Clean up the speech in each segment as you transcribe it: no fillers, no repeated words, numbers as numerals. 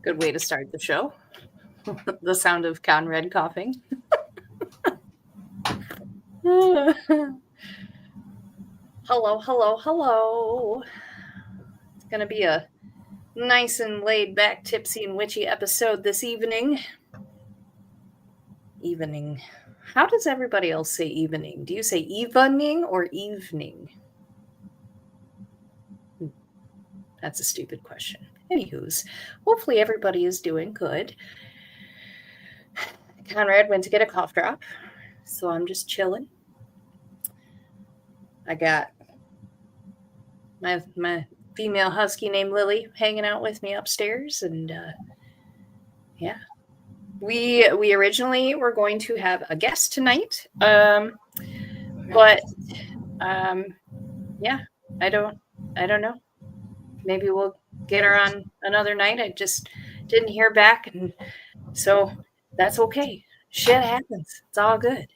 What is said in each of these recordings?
Good way to start the show. The sound of Conrad coughing. Hello, hello, hello. It's going to be a nice and laid back Tipsy and Witchy episode this evening. Evening. How does everybody else say evening? Do you say evening or evening? That's a stupid question. Anywho's, hopefully everybody is doing good. Conrad went to get a cough drop, so I'm just chilling. I got my female husky named Lily hanging out with me upstairs, and yeah. We originally were going to have a guest tonight, but yeah, I don't know. Maybe we'll get her on another night. I just didn't hear back, and so that's okay. Shit happens. It's all good.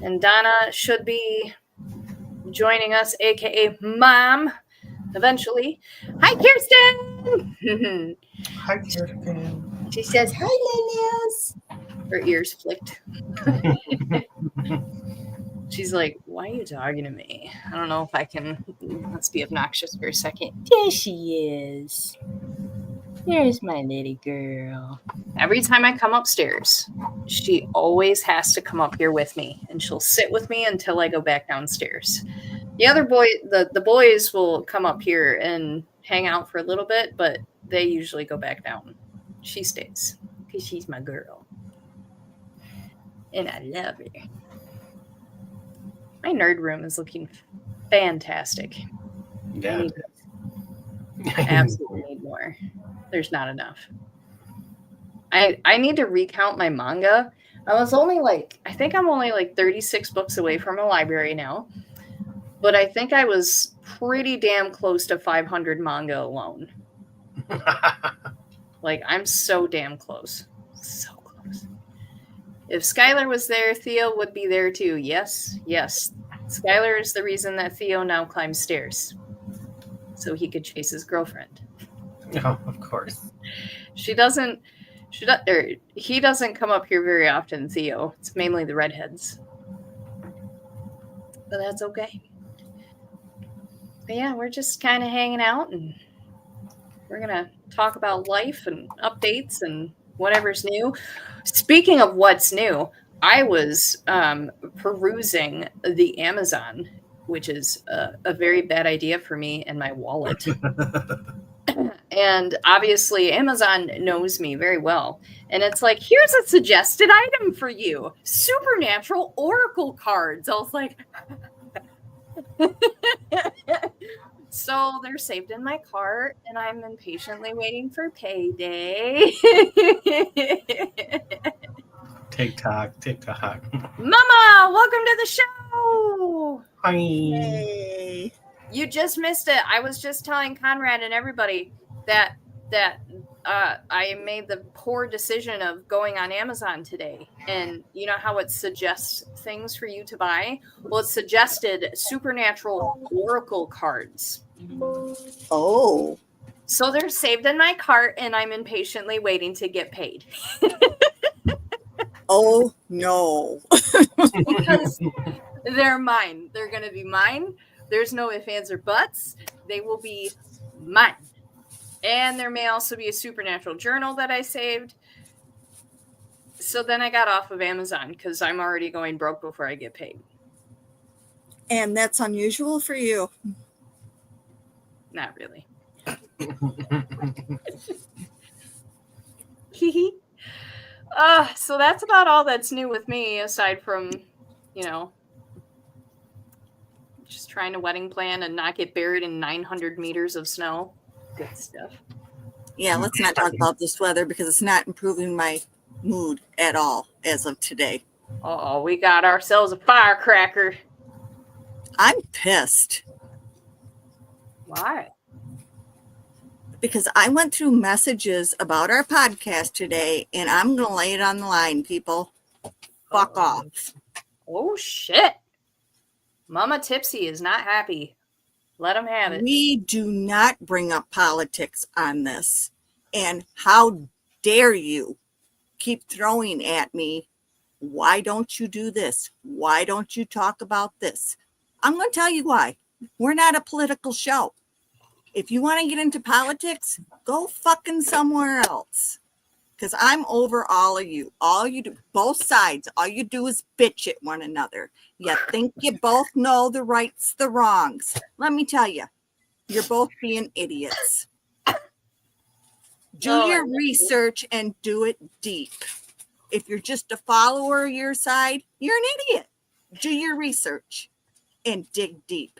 And Donna should be joining us, aka Mom, eventually. Hi, Kirsten. Hi, Kirsten. She says, "Hi, Lilias." Her ears flicked. She's like, "Why are you talking to me? I don't know if I can. Let's be obnoxious for a second." There she is. There's my little girl. Every time I come upstairs, she always has to come up here with me, and she'll sit with me until I go back downstairs. The other boy, the boys will come up here and hang out for a little bit, but they usually go back down. She stays because she's my girl, and I love her. My nerd room is looking fantastic. Yeah. I absolutely need more. There's not enough. I need to recount my manga. I think I'm only like 36 books away from a library now. But I think I was pretty damn close to 500 manga alone. Like, I'm so damn close. So close. If Skylar was there, Theo would be there too. Yes. Skylar is the reason that Theo now climbs stairs. So he could chase his girlfriend. Oh, of course. He doesn't come up here very often, Theo. It's mainly the redheads. But that's okay. But yeah, we're just kind of hanging out, and we're going to talk about life and updates and whatever's new. Speaking of what's new, I was perusing the Amazon, which is a very bad idea for me and my wallet. And obviously Amazon knows me very well. And it's like, here's a suggested item for you. Supernatural Oracle cards. I was like... So they're saved in my cart, and I'm impatiently waiting for payday. TikTok. Mama, welcome to the show. Hi. Hey. You just missed it. I was just telling Conrad and everybody that I made the poor decision of going on Amazon today. And you know how it suggests things for you to buy? Well, it suggested Supernatural Oracle cards. Oh. So they're saved in my cart, and I'm impatiently waiting to get paid. Oh, no. Because they're mine. They're going to be mine. There's no ifs, ands, or buts. They will be mine. And there may also be a supernatural journal that I saved. So then I got off of Amazon because I'm already going broke before I get paid. And that's unusual for you. Not really. So that's about all that's new with me, aside from, just trying to wedding plan and not get buried in 900 meters of snow. Good stuff. Yeah, let's not talk about this weather because it's not improving my mood at all as of today. Uh-oh, we got ourselves a firecracker. I'm pissed. Why? Because I went through messages about our podcast today, and I'm going to lay it on the line, people. Fuck off. Oh, shit. Mama Tipsy is not happy. Let him have it. We do not bring up politics on this. And how dare you keep throwing at me, why don't you do this? Why don't you talk about this? I'm going to tell you why. We're not a political show. If you want to get into politics, go fucking somewhere else. Because I'm over all of you. All you do, both sides, all you do is bitch at one another. You think you both know the rights, the wrongs. Let me tell you, you're both being idiots. Do your research and do it deep. If you're just a follower of your side, you're an idiot. Do your research and dig deep.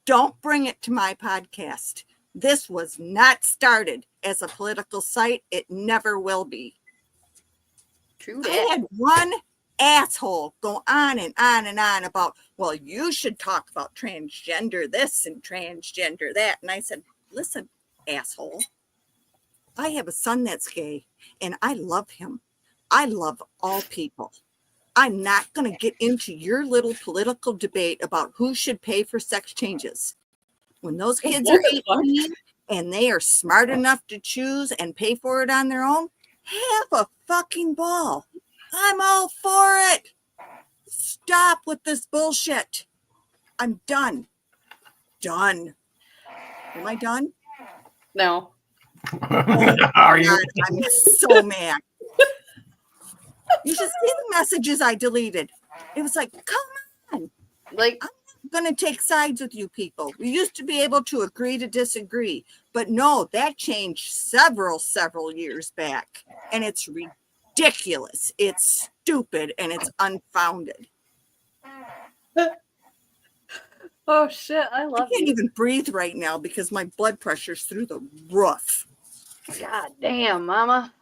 Don't bring it to my podcast. This was not started as a political site. It never will be. True I that. had one asshole go on and on and on about, well, you should talk about transgender this and transgender that. And I said, listen, asshole, I have a son that's gay and I love him. I love all people. I'm not going to get into your little political debate about who should pay for sex changes. When those kids are 18 and they are smart enough to choose and pay for it on their own, have a fucking ball. I'm all for it. Stop with this bullshit. I'm done. Done. Am I done? No. Are you? God, I'm so mad. You should see the messages I deleted. It was like, come on. Like, I'm going to take sides with you people. We used to be able to agree to disagree. But no, that changed several years back. And it's ridiculous. It's stupid and it's unfounded. oh shit, I I love can't you. even breathe right now because my blood pressure's through the roof. God damn, mama.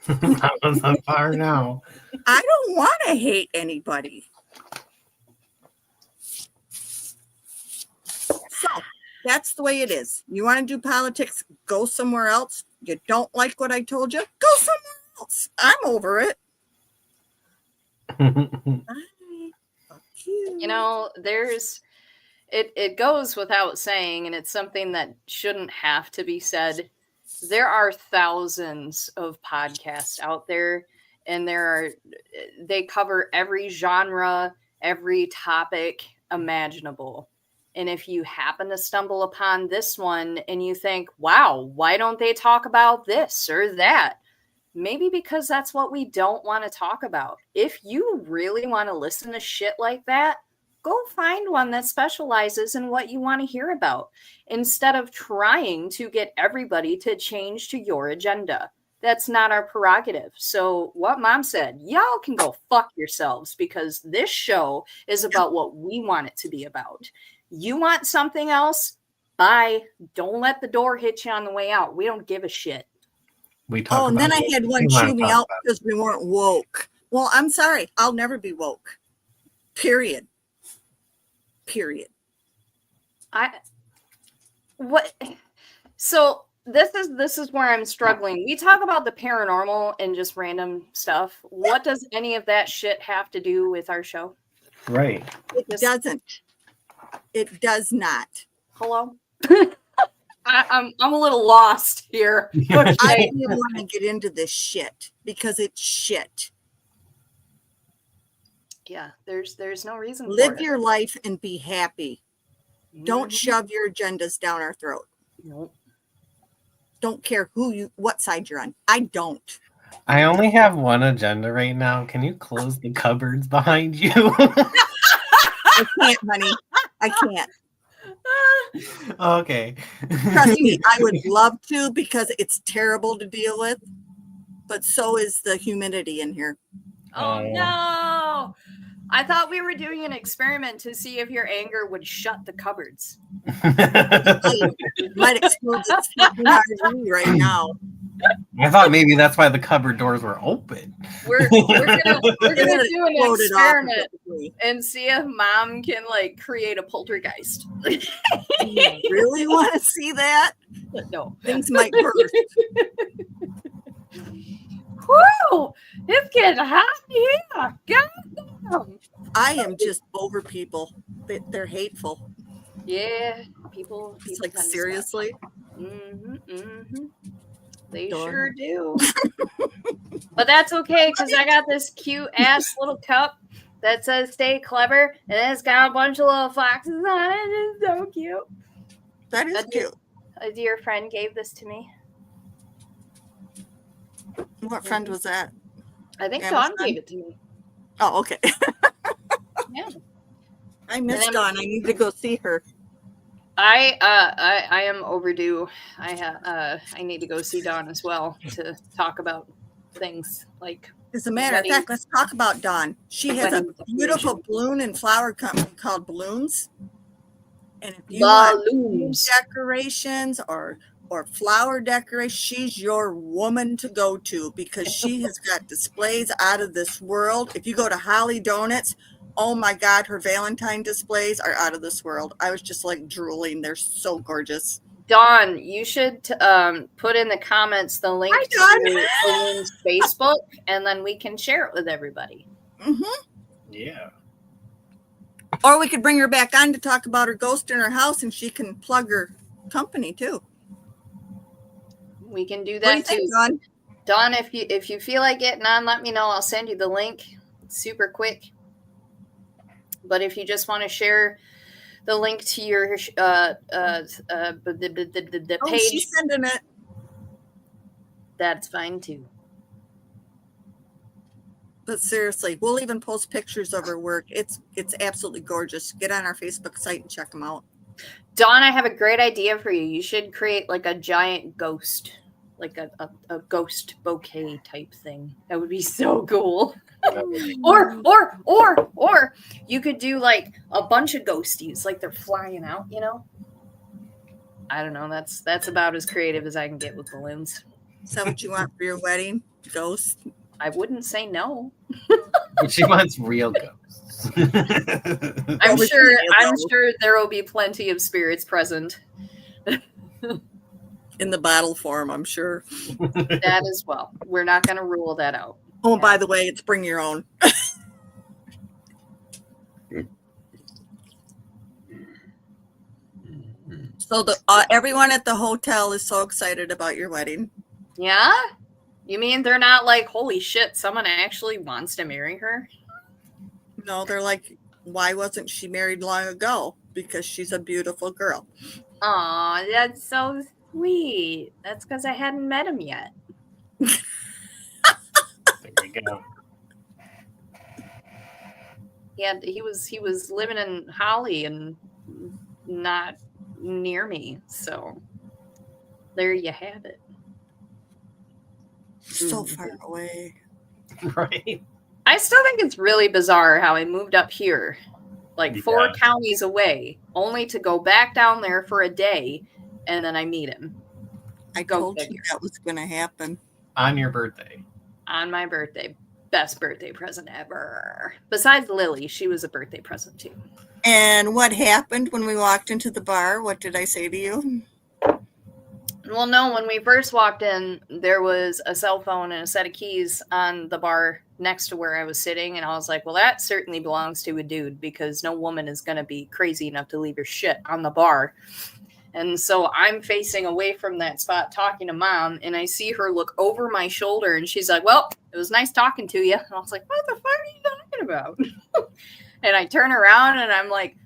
That was on fire now. I don't want to hate anybody. So that's the way it is. You want to do politics, go somewhere else. You don't like what I told you, go somewhere else. I'm over it. Bye. Fuck you. You know, it goes without saying, and it's something that shouldn't have to be said. There are thousands of podcasts out there, and they cover every genre, every topic imaginable. And if you happen to stumble upon this one and you think, wow, why don't they talk about this or that? Maybe because that's what we don't want to talk about. If you really want to listen to shit like that, go find one that specializes in what you want to hear about instead of trying to get everybody to change to your agenda. That's not our prerogative. So what Mom said, y'all can go fuck yourselves because this show is about what we want it to be about. You want something else? Bye. Don't let the door hit you on the way out. We don't give a shit. We talk Oh, and then about I had one we wanna chew me talk out about. because we weren't woke. Well, I'm sorry. I'll never be woke. Period. What? So this is where I'm struggling. We talk about the paranormal and just random stuff. What does any of that shit have to do with our show? Right. It doesn't. It does not. Hello? I'm a little lost here. I didn't even want to get into this shit because it's shit. Yeah, there's no reason Live for it. your life and be happy. Don't Mhm. shove your agendas down our throat. Nope. Don't care what side you're on. I don't. I only have one agenda right now. Can you close the cupboards behind you? I can't, honey. I can't. Okay. Trust me, I would love to because it's terrible to deal with, but so is the humidity in here. Oh no! I thought we were doing an experiment to see if your anger would shut the cupboards. It might explode its fucking RV right now. I thought maybe that's why the cupboard doors were open. We're gonna It do an exploded off experiment quickly. and see if Mom can like create a poltergeist. You really want to see that? No. Things might burst. Woo! It's getting hot here. Goddamn. I am just over people. They're hateful. Yeah, people It's tend like, to seriously? They Dawn. sure do. But that's okay, because I got this cute ass little cup that says "Stay Clever," and it's got a bunch of little foxes on it. It's so cute. That is cute. A dear friend gave this to me. What friend was that? I think Amazon? Dawn gave it to me. Oh, okay. Yeah. I miss Dawn. I need to go see her. I am overdue. I need to go see Dawn as well to talk about things like. As a matter of fact, let's talk about Dawn. She has a beautiful balloon and flower company called Balloons. And if you want decorations or flower decoration, she's your woman to go to, because she has got displays out of this world. If you go to Holly Donuts, oh my God, her Valentine displays are out of this world. I was just like drooling. They're so gorgeous. Dawn, you should put in the comments the link to Balloon's Facebook, and then we can share it with everybody. Mm-hmm. Yeah. Or we could bring her back on to talk about her ghost in her house, and she can plug her company too. We can do that too. Dawn? Dawn, if you feel like getting on, let me know. I'll send you the link. It's super quick. But if you just want to share the link to your page, she's sending it. That's fine too. But seriously, we'll even post pictures of her work. It's absolutely gorgeous. Get on our Facebook site and check them out. Dawn, I have a great idea for you. You should create like a giant ghost, like a ghost bouquet type thing. That would be so cool. or you could do like a bunch of ghosties, like they're flying out, you know? I don't know. That's about as creative as I can get with balloons. Is that what you want for your wedding? Ghost? I wouldn't say no. She wants real ghosts. I'm sure there will be plenty of spirits present. In the bottle form, I'm sure. That as well. We're not going to rule that out. Oh, and by the way, it's bring your own. So everyone at the hotel is so excited about your wedding. Yeah? You mean they're not like, holy shit, someone actually wants to marry her? No, they're like, why wasn't she married long ago? Because she's a beautiful girl. Aw, that's so sweet. That's because I hadn't met him yet. There we go. Yeah, he was living in Holly and not near me, so there you have it. So far away. Right. I still think it's really bizarre how I moved up here, like 4 counties away, only to go back down there for a day, and then I meet him. I told you that was going to happen. On your birthday. On my birthday. Best birthday present ever. Besides Lily, she was a birthday present too. And what happened when we walked into the bar? What did I say to you? Well, no, when we first walked in, there was a cell phone and a set of keys on the bar next to where I was sitting. And I was like, well, that certainly belongs to a dude, because no woman is going to be crazy enough to leave her shit on the bar. And so I'm facing away from that spot talking to Mom, and I see her look over my shoulder, and she's like, well, it was nice talking to you. And I was like, what the fuck are you talking about? And I turn around, and I'm like,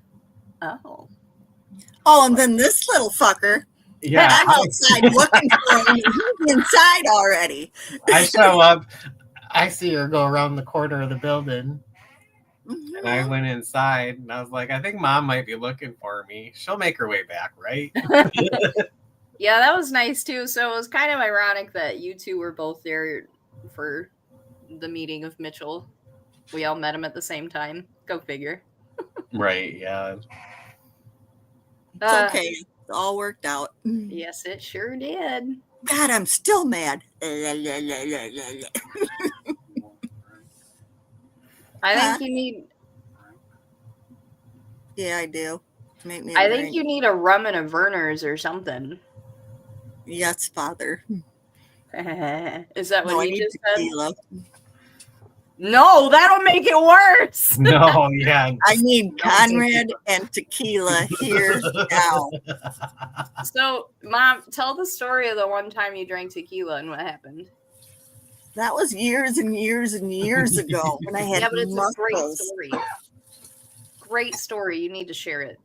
oh. Oh, and then this little fucker. Yeah, I'm outside looking for him. He's inside already. I show up. I see her go around the corner of the building. Mm-hmm. And I went inside, and I was like, I think Mom might be looking for me. She'll make her way back, right? Yeah, that was nice, too. So it was kind of ironic that you two were both there for the meeting of Mitchell. We all met him at the same time. Go figure. Right, yeah. It's okay. It all worked out. Yes, it sure did. God, I'm still mad. I think you need... Yeah, I do. Make me I think you need a rum and a Verner's or something. Yes, Father. Is that what you just said? No, that'll make it worse. No, yeah. I need Conrad and tequila here now. So, Mom, tell the story of the one time you drank tequila and what happened. That was years and years and years ago when I had Yeah, but it's a great muscles. story. Great story. You need to share it.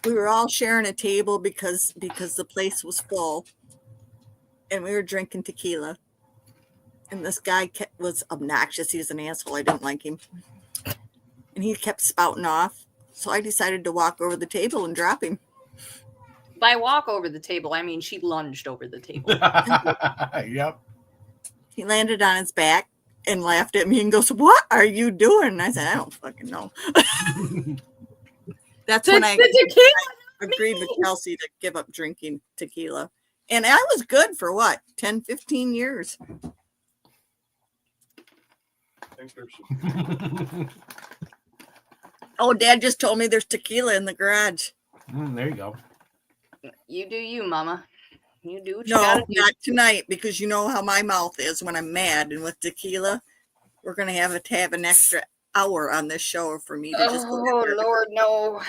We were all sharing a table because the place was full, and we were drinking tequila. And this guy was obnoxious. He was an asshole. I didn't like him. And he kept spouting off. So I decided to walk over the table and drop him. By walk over the table, I mean she lunged over the table. Yep. He landed on his back and laughed at me and goes, "What are you doing?" And I said, "I don't fucking know." That's when I agreed with Kelsey to give up drinking tequila. And I was good for what, 10, 15 years. Oh, Dad just told me there's tequila in the garage. There you go. You do you, Mama. You do what you No, gotta do. not tonight, because you know how my mouth is when I'm mad. And with tequila, we're going to have an extra hour on this show for me to just go Oh, there. Lord, no.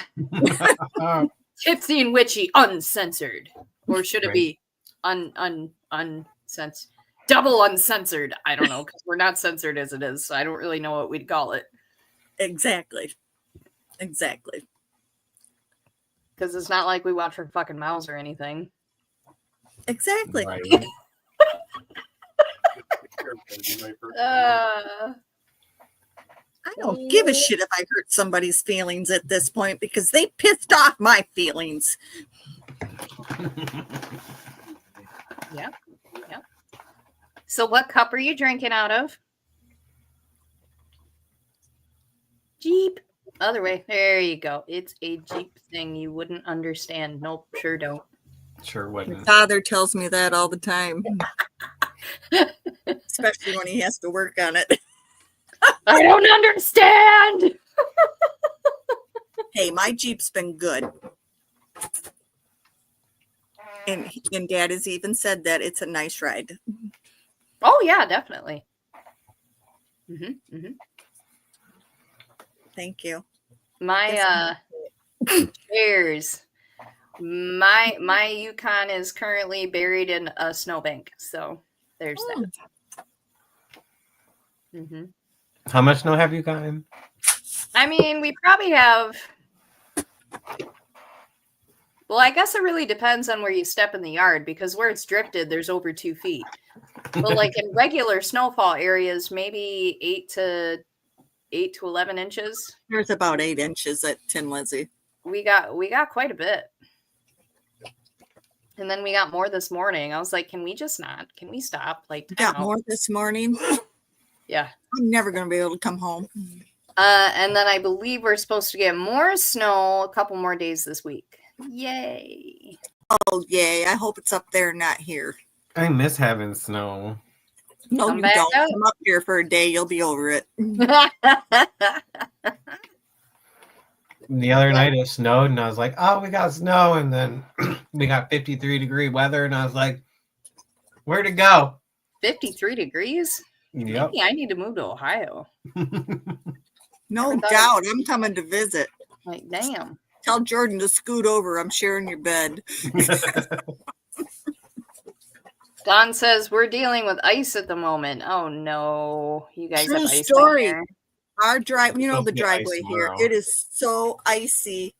Tipsy and Witchy, uncensored. Or should it be uncensored? Double uncensored. I don't know, because we're not censored as it is, so I don't really know what we'd call it. Exactly. Because it's not like we watch our fucking mouths or anything. Exactly. Right. I don't give a shit if I hurt somebody's feelings at this point, because they pissed off my feelings. Yeah. So what cup are you drinking out of? Jeep. Other way. There you go. It's a Jeep thing you wouldn't understand. Nope, sure don't. Sure My wouldn't. father tells me that all the time. Especially when he has to work on it. I don't understand. Hey, my Jeep's been good. And Dad has even said that it's a nice ride. Oh yeah, definitely. Thank you. My cheers. My Yukon is currently buried in a snowbank, so there's that. How much snow have you gotten? I mean, we probably have. Well, I guess it really depends on where you step in the yard, because where it's drifted, there's over 2 feet. But like in regular snowfall areas, maybe 8 to 11 inches. There's about 8 inches at Tin Lizzie. We got quite a bit. And then we got more this morning. I was like, can we just not? Can we stop? Like, got more this morning? Yeah. I'm never going to be able to come home. And then I believe we're supposed to get more snow a couple more days this week. Yay. Oh, yay. I hope it's up there, not here. I miss having snow. No, Come you back don't. up. Come up here for a day. You'll be over it. The other night it snowed, and I was like, oh, we got snow. And then we got 53-degree weather, and I was like, where'd it go? 53 degrees? Yep. Maybe I need to move to Ohio. No doubt. I'm coming to visit. Like, damn. Tell Jordan to scoot over. I'm sharing your bed. Don says we're dealing with ice at the moment. Oh no, you guys True have ice story. there. Our drive, you know, Don't the get driveway ice here, tomorrow. it is so icy.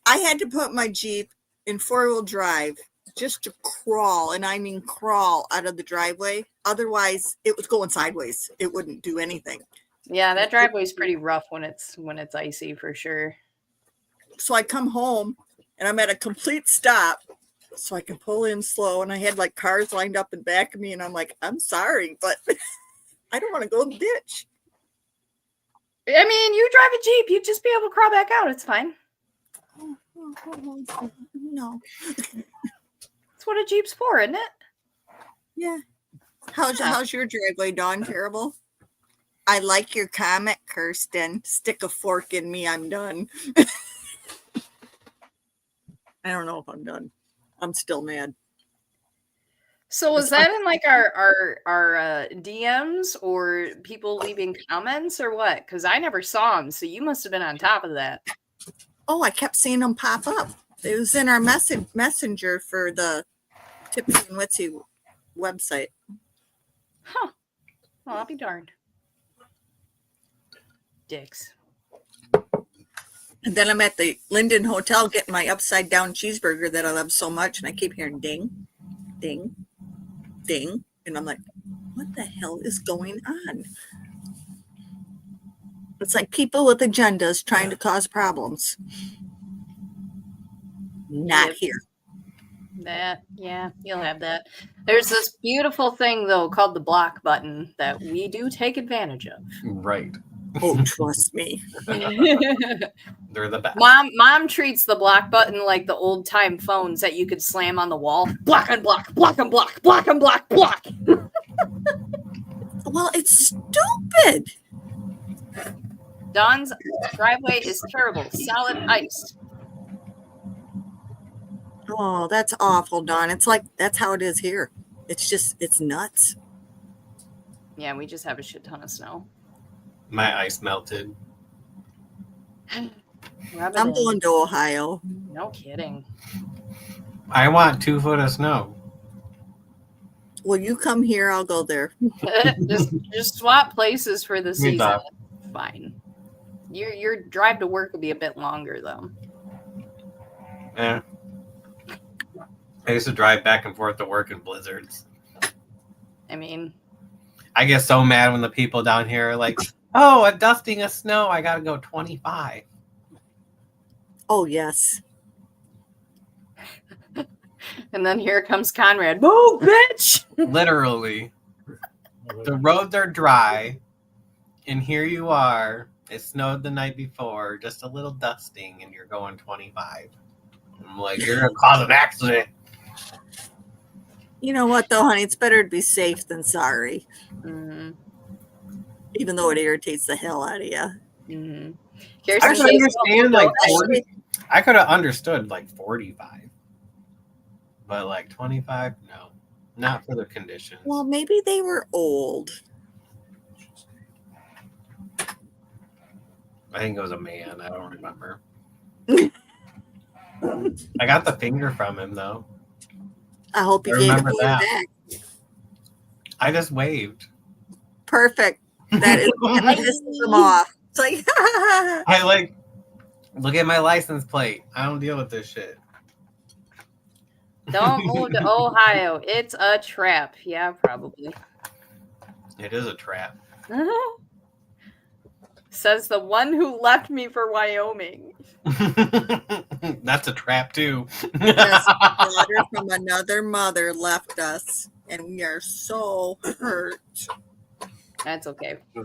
I had to put my Jeep in 4-wheel drive just to crawl, and I mean crawl out of the driveway. Otherwise, it was going sideways. It wouldn't do anything. Yeah, that driveway's pretty rough when it's icy for sure. So I come home and I'm at a complete stop so I can pull in slow. And I had like cars lined up in back of me. And I'm like, I'm sorry, but I don't want to go in the ditch. I mean, you drive a Jeep, you'd just be able to crawl back out. It's fine. No. That's what a Jeep's for, isn't it? Yeah. How's your driveway, Dawn? Terrible? I like your comment, Kirsten. Stick a fork in me, I'm done. I don't know if I'm done. I'm still mad. So was that in like our DMs or people leaving comments or what? Because I never saw them, so you must have been on top of that. Oh, I kept seeing them pop up. It was in our messenger for the Tipsy and Witchy website. Huh. Well, I'll be darned. Dicks. And then I'm at the Linden Hotel getting my upside down cheeseburger that I love so much, and I keep hearing ding, ding, ding. And I'm like, what the hell is going on? It's like people with agendas trying to cause problems. Not Yep. here. That, yeah, you'll have that. There's this beautiful thing, though, called the block button that we do take advantage of. Right. Oh, trust me. They're the best. Mom treats the block button like the old time phones that you could slam on the wall. Block and block, block and block, block and block, block. Well, it's stupid. Dawn's driveway is terrible. Solid ice. Oh, that's awful, Dawn. It's like that's how it is here. It's nuts. Yeah, we just have a shit ton of snow. My ice melted. I'm going to Ohio. No kidding. I want 2 foot of snow. Well, you come here, I'll go there. just swap places for the season. thought. Fine. Your drive to work will be a bit longer though. Yeah. I used to drive back and forth to work in blizzards. I mean, I get so mad when the people down here are like, oh, a dusting of snow, I gotta go 25. Oh, yes. and then here comes Conrad. Move, bitch! Literally. The roads are dry, and here you are. It snowed the night before, just a little dusting, and you're going 25. I'm like, you're gonna cause an accident. You know what, though, honey? It's better to be safe than sorry. Mm-hmm. Even though it irritates the hell out of you. Mm-hmm. I could understand like 40. I could have understood like 45, but like 25, no, not for the conditions. Well, maybe they were old. I think it was a man. I don't remember. I got the finger from him though. I hope you I gave it remember that. back. I just waved. Perfect. That is that pisses them off. It's like I like look at my license plate. I don't deal with this shit. Don't move to Ohio. It's a trap. Yeah, probably. It is a trap. Says the one who left me for Wyoming. That's a trap too. this daughter from another mother left us, and we are so hurt. That's okay. I'll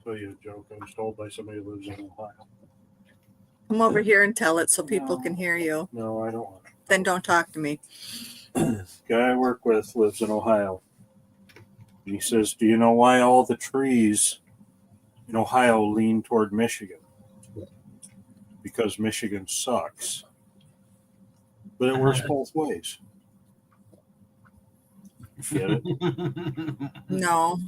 tell you a joke I was told by somebody who lives in Ohio. Come over here and tell it so people can hear you. No, I don't want to. Then don't talk to me. This guy I work with lives in Ohio. And he says, do you know why all the trees in Ohio lean toward Michigan? Because Michigan sucks. But it works both ways. Get it? No.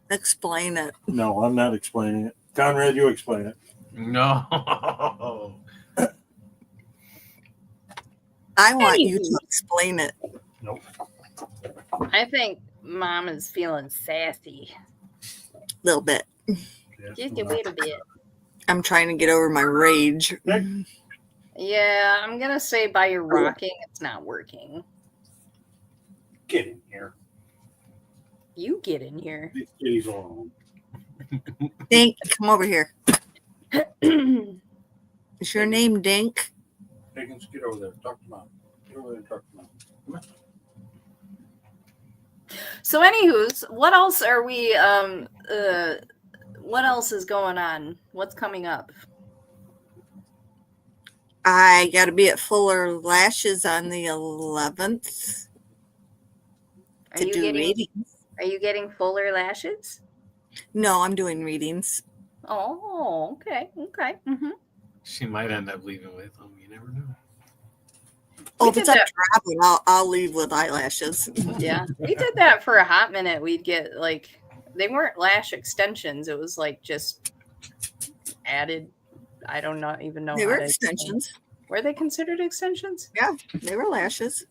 Explain it. No, I'm not explaining it. Conrad, you explain it. No. I want you to explain it. Nope. I think Mom is feeling sassy. A little bit. Just a little bit. I'm trying to get over my rage. Yeah, I'm gonna say by your rocking, it's not working. Get in here. You get in here. These kitties alone. Dink, come over here. Is your name Dink? Higgins, get over there. Talk to Mom. Get over there and talk to Mom. Come on. So, anywho's, what else are we? What else is going on? What's coming up? I got to be at Fuller Lashes on the 11th to do readings. Are you getting fuller lashes? No, I'm doing readings. Oh, okay. Mm-hmm. She might end up leaving with him. You never know. Oh, if did it's up that. to Robin, I'll leave with eyelashes. Yeah, we did that for a hot minute. We'd get like, they weren't lash extensions. It was like just added. I don't know, even know They how were to extensions. Were they considered extensions? Yeah, they were lashes.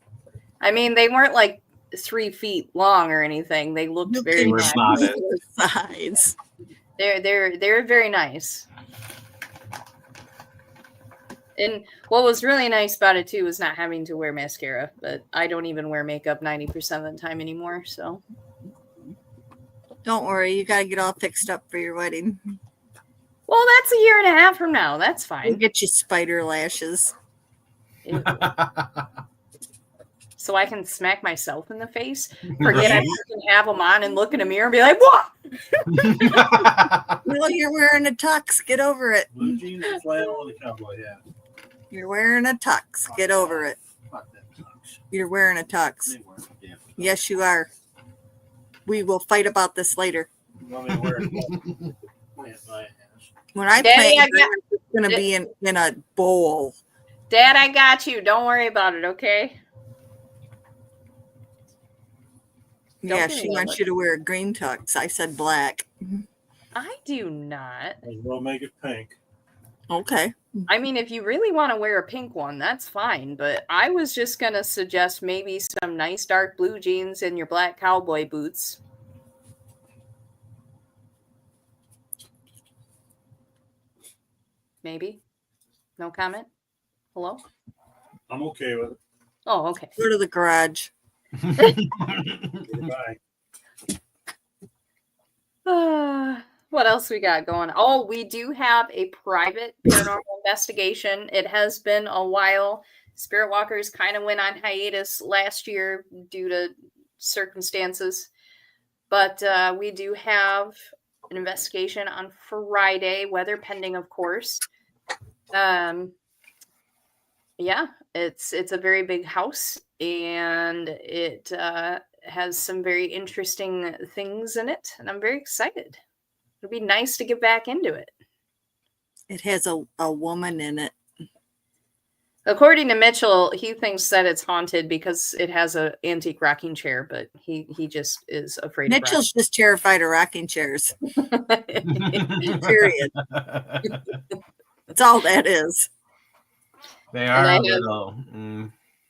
I mean, they weren't like 3 feet long or anything. They looked You very They were nice. modest. Size. They're very nice. And what was really nice about it too was not having to wear mascara. But I don't even wear makeup 90% of the time anymore. So Don't worry, you gotta get all fixed up for your wedding. well, that's a year and a half from now. That's We'll fine. get you spider lashes. Ew. So I can smack myself in the face, forget I can have them on, and look in a mirror and be like, "What?" Well, you're wearing a tux. Get over it. Blue jeans and flannel and a cowboy hat. You're wearing a tux. Get over it. Fuck that tux. You're wearing a tux. They wear a damn tux. Yes, you are. We will fight about this later. You want me to wear it? Plant my ass. When I Daddy, plant, I got- it's going to be in a bowl. Dad, I got you. Don't worry about it, okay? Don't Yeah, give she me wants that you to wear a green tux. I said black. I do not. Might as well make it pink. Okay. I mean, if you really want to wear a pink one, that's fine. But I was just going to suggest maybe some nice dark blue jeans and your black cowboy boots. Maybe. No comment? Hello? I'm okay with it. Oh, okay. Go to the garage. Goodbye. What else we got going? Oh, we do have a private paranormal investigation. It has been a while. Spirit Walkers kind of went on hiatus last year due to circumstances. But we do have an investigation on Friday, weather pending, of course. Yeah, it's a very big house, and it has some very interesting things in it, and I'm very excited. It'll be nice to get back into it. It has a woman in it. According to Mitchell, he thinks that it's haunted because it has an antique rocking chair, but he just is afraid Mitchell's just terrified of rocking chairs. of Period. That's all that is. They And are I a have- little.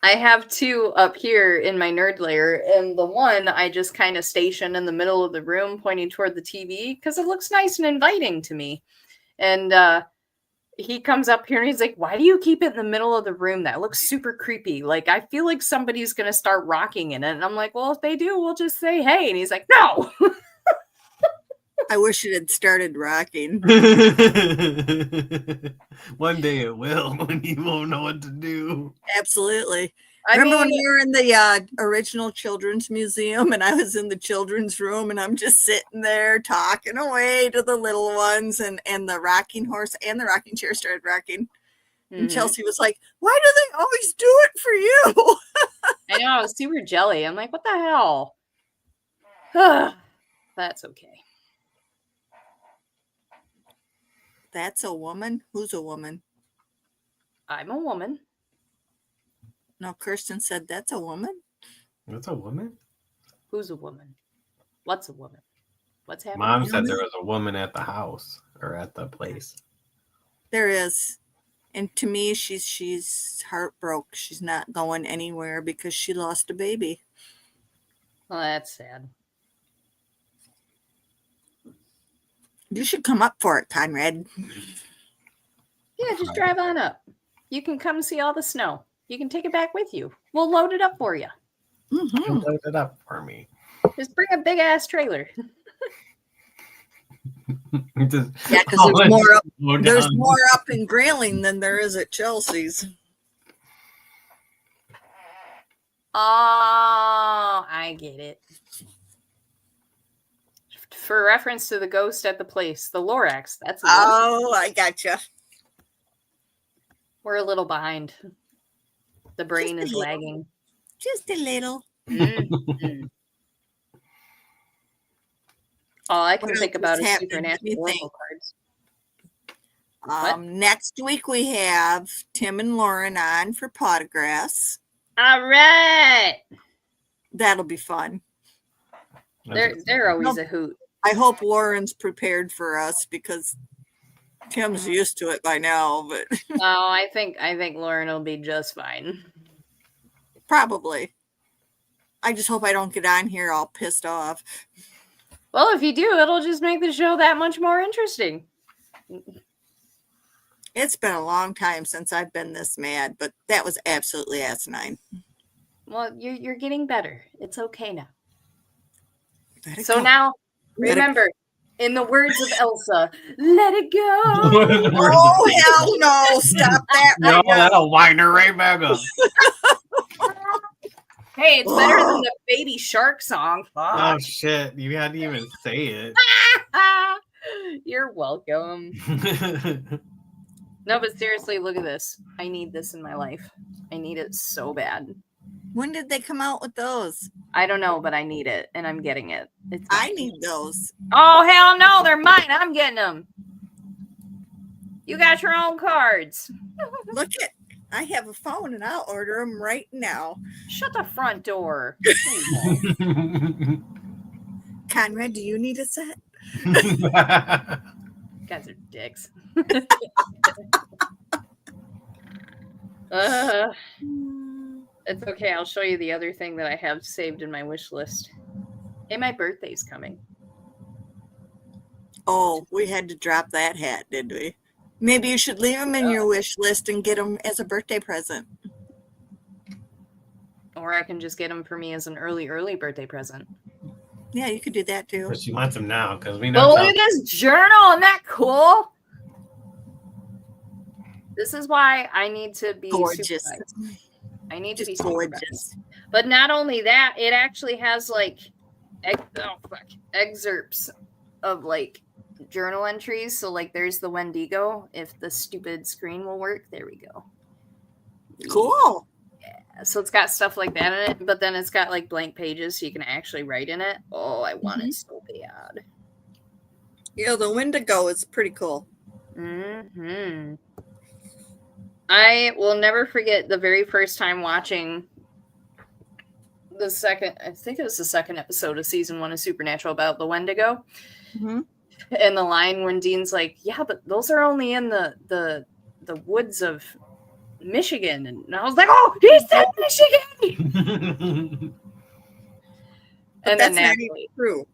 I have 2 up here in my nerd layer, and the one I just kind of station in the middle of the room pointing toward the TV because it looks nice and inviting to me. And he comes up here and he's like, "Why do you keep it in the middle of the room? That looks super creepy. Like, I feel like somebody's going to start rocking in it." And I'm like, "Well, if they do, we'll just say hey." And he's like, "No." I wish it had started rocking. One day it will when you won't know what to do. Absolutely. I Remember when mean, we were in the original Children's Museum and I was in the children's room and I'm just sitting there talking away to the little ones and the rocking horse and the rocking chair started rocking. And mhm. Chelsea was like, "Why do they always do it for you?" I know, I was super jelly. I'm like, "What the hell?" That's okay. That's a woman? Who's a woman? I'm a woman. No, Kirsten said that's a woman. That's a woman? Who's a woman? What's a woman? What's happening? Mom said there was a woman at the house or at the place. There is. And to me, she's heartbroken. She's not going anywhere because she lost a baby. Well, that's sad. You should come up for it, Conrad. Yeah, just drive on up. You can come see all the snow. You can take it back with you. We'll load it up for you. Mm-hmm. Load it up for me. Just bring a big ass trailer. Just Yeah, because haul it there's down. more up in Grayling than there is at Chelsea's. Oh, I get it. For reference to the ghost at the place, the Lorax. That's a woman. Oh, I gotcha. We're a little behind. The brain Just a is little. lagging. Just a little. Mhm. All I can What think else about is is happening? Let me supernatural think. cards. Next week we have Tim and Lauren on for Podagrass. All right. That'll be fun. They're always a hoot. I hope Lauren's prepared for us because Tim's used to it by now, but Oh, I think Lauren will be just fine. probably. I just hope I don't get on here all pissed off. Well, if you do, it'll just make the show that much more interesting. It's been a long time since I've been this mad, but that was absolutely asinine. Well, you're getting better. It's okay now. Let it So go. now, Let it remember, in the words of Elsa, let it go. Oh, hell no. Stop that No, right now. that'll wind her right back up. Hey, it's better than the Baby Shark song. Oh shit! You hadn't even say it. You're welcome. No, but seriously, look at this. I need this in my life. I need it so bad. When did they come out with those? I don't know, but I need it, and I'm getting it. It's I mine. need those. Oh, hell no, they're mine. I'm getting them. You got your own cards. Look at, I have a phone and I'll order them right now. Shut the front door. Conrad, do you need a set? You guys are dicks. It's okay. I'll show you the other thing that I have saved in my wish list. Hey, my birthday's coming. Oh, we had to drop that hat, did we? Maybe you should leave them in your wish list and get them as a birthday present. Or I can just get them for me as an early birthday present. Yeah, you could do that too. But she wants them now because we know. Well, look at this journal. Isn't that cool? This is why I need to be Gorgeous. supervised. I need to Just be gorgeous. supervised. But not only that, it actually has like excerpts of like journal entries. So like there's the Wendigo. If the stupid screen will work, there we go. Cool. So it's got stuff like that in it, but then it's got like blank pages so you can actually write in it. Oh, I want it so bad. Yeah, the Wendigo is pretty cool. Mm-hmm. I will never forget the very first time watching I think it was the second episode of season 1 of Supernatural about the Wendigo. Mm-hmm. And the line when Dean's like, yeah, but those are only in the woods of Michigan. And I was like, oh, he said Michigan. And then naturally, true.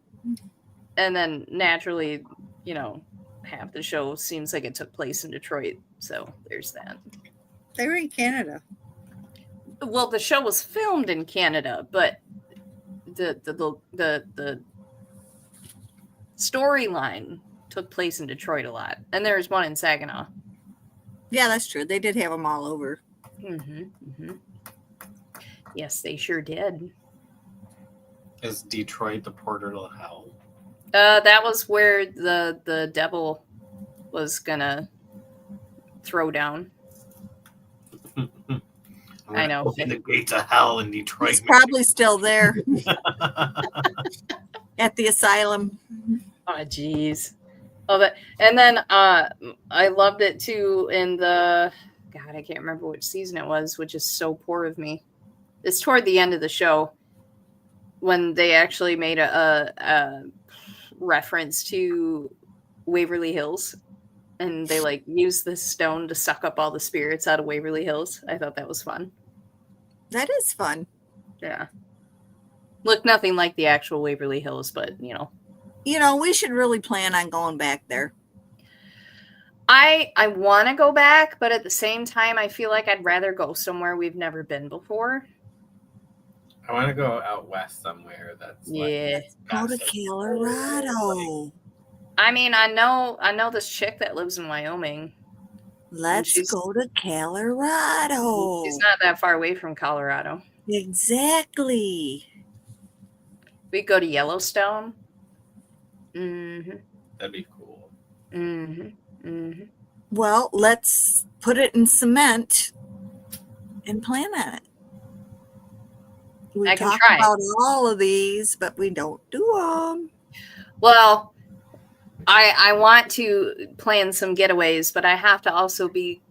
And then naturally, you know, half the show seems like it took place in Detroit. So there's that. They were in Canada. Well, the show was filmed in Canada, but the storyline took place in Detroit a lot, and there's one in Saginaw. Yeah, that's true. They did have them all over. Mm-hmm, mm-hmm. Yes, they sure did. Is Detroit the portal to hell? That was where the devil was gonna throw down. I know. Open the gates of hell in Detroit. He's probably still there at the asylum. Oh, jeez. Oh, but and then I loved it too in the I can't remember which season it was, which is so poor of me. It's toward the end of the show when they actually made a reference to Waverly Hills, and they like used the stone to suck up all the spirits out of Waverly Hills. I thought that was fun. That is fun. Yeah. Looked nothing like the actual Waverly Hills, but you know. You know, we should really plan on going back there. I want to go back, but at the same time, I feel like I'd rather go somewhere we've never been before. I want to go out west somewhere. That's yeah. Go to Colorado. I mean, I know this chick that lives in Wyoming. Let's go to Colorado. She's not that far away from Colorado. Exactly. We go to Yellowstone. Mm-hmm. That'd be cool. Mm-hmm. Mm-hmm. Well, let's put it in cement and plan on it. We talk about all of these, but we don't do them. Well, I want to plan some getaways, but I have to also be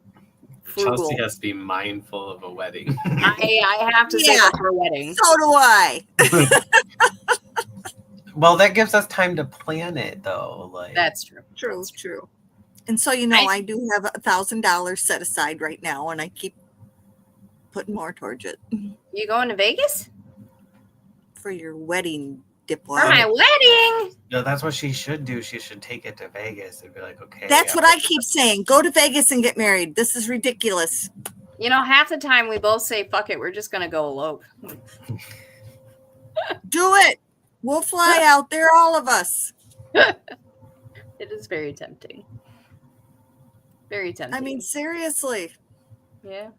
frugal. Chelsea has to be mindful of a wedding. I have to save up for a wedding. So do I. Well, that gives us time to plan it, though. Like That's true. True. And so, I do have $1,000 set aside right now, and I keep putting more towards it. You going to Vegas? For your wedding, dipwad. For my wedding? No, that's what she should do. She should take it to Vegas and be like, okay. That's what I keep saying. Go to Vegas and get married. This is ridiculous. Half the time we both say, fuck it, we're just going to go elope. Do it. We'll fly out there, all of us. It is very tempting. Very tempting. I mean, seriously. Yeah.